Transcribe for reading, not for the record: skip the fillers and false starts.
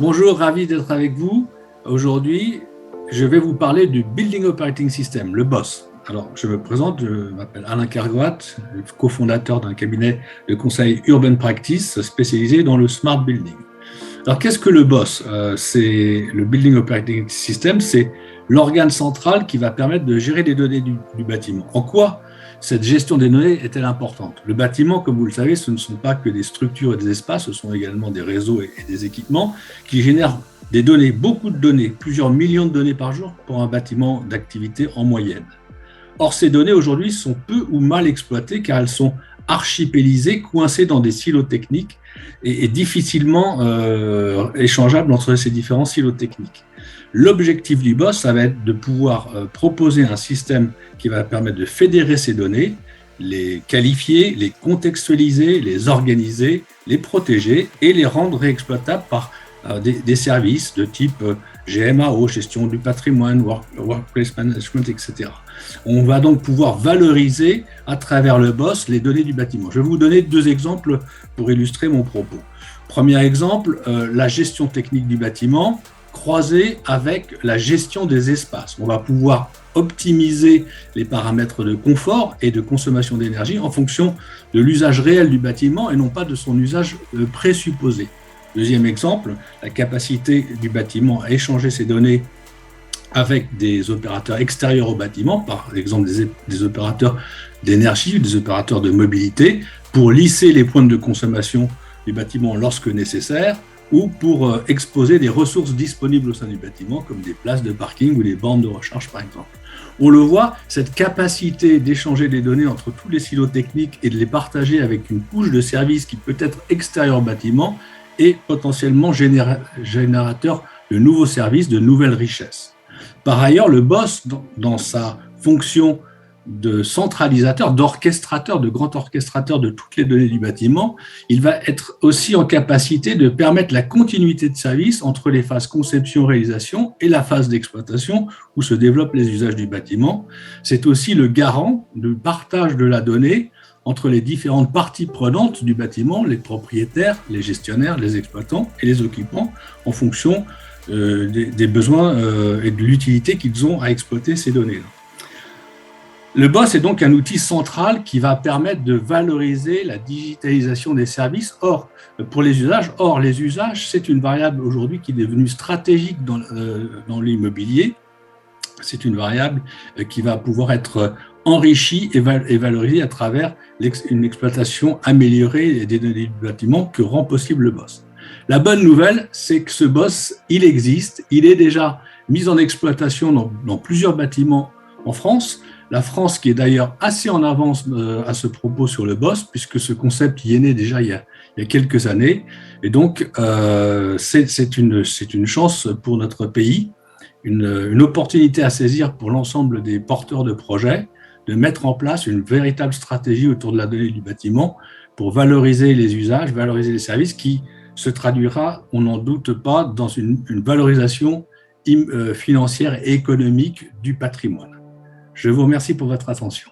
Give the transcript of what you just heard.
Bonjour, ravi d'être avec vous. Aujourd'hui, je vais vous parler du Building Operating System, le BOSS. Alors, je me présente, je m'appelle Alain Kergoat, cofondateur d'un cabinet de conseil Urban Practice spécialisé dans le Smart Building. Alors, qu'est-ce que le BOSS? C'est le Building Operating System, c'est l'organe central qui va permettre de gérer les données du bâtiment. En quoi cette gestion des données est-elle importante? Le bâtiment, comme vous le savez, ce ne sont pas que des structures et des espaces, ce sont également des réseaux et des équipements qui génèrent des données, beaucoup de données, plusieurs millions de données par jour pour un bâtiment d'activité en moyenne. Or, ces données aujourd'hui sont peu ou mal exploitées car elles sont archipélisées, coincées dans des silos techniques et difficilement échangeables entre ces différents silos techniques. L'objectif du BOSS, ça va être de pouvoir proposer un système qui va permettre de fédérer ces données, les qualifier, les contextualiser, les organiser, les protéger et les rendre réexploitables par des services de type GMAO, gestion du patrimoine, workplace management, etc. On va donc pouvoir valoriser à travers le BOSS les données du bâtiment. Je vais vous donner deux exemples pour illustrer mon propos. Premier exemple, la gestion technique du bâtiment croisée avec la gestion des espaces. On va pouvoir optimiser les paramètres de confort et de consommation d'énergie en fonction de l'usage réel du bâtiment et non pas de son usage présupposé. Deuxième exemple, la capacité du bâtiment à échanger ces données avec des opérateurs extérieurs au bâtiment, par exemple des opérateurs d'énergie ou des opérateurs de mobilité, pour lisser les pointes de consommation du bâtiment lorsque nécessaire, ou pour exposer des ressources disponibles au sein du bâtiment, comme des places de parking ou des bornes de recharge, par exemple. On le voit, cette capacité d'échanger des données entre tous les silos techniques et de les partager avec une couche de services qui peut être extérieure au bâtiment est potentiellement générateur de nouveaux services, de nouvelles richesses. Par ailleurs, le BOSS, dans sa fonction de centralisateur, d'orchestrateur, de grand orchestrateur de toutes les données du bâtiment, il va être aussi en capacité de permettre la continuité de service entre les phases conception-réalisation et la phase d'exploitation où se développent les usages du bâtiment. C'est aussi le garant du partage de la donnée entre les différentes parties prenantes du bâtiment, les propriétaires, les gestionnaires, les exploitants et les occupants, en fonction des besoins et de l'utilité qu'ils ont à exploiter ces données-là. Le BOSS est donc un outil central qui va permettre de valoriser la digitalisation des services pour les usages. Or, les usages, c'est une variable aujourd'hui qui est devenue stratégique dans l'immobilier. C'est une variable qui va pouvoir être enrichie et valorisée à travers une exploitation améliorée des données du bâtiment que rend possible le BOSS. La bonne nouvelle, c'est que ce BOSS, il existe, il est déjà mis en exploitation dans plusieurs bâtiments en France. La France qui est d'ailleurs assez en avance à ce propos sur le BOSS, puisque ce concept y est né déjà il y a quelques années. Et donc, c'est une chance pour notre pays, une opportunité à saisir pour l'ensemble des porteurs de projets, de mettre en place une véritable stratégie autour de la donnée du bâtiment pour valoriser les usages, valoriser les services qui se traduira, on n'en doute pas, dans une valorisation financière et économique du patrimoine. Je vous remercie pour votre attention.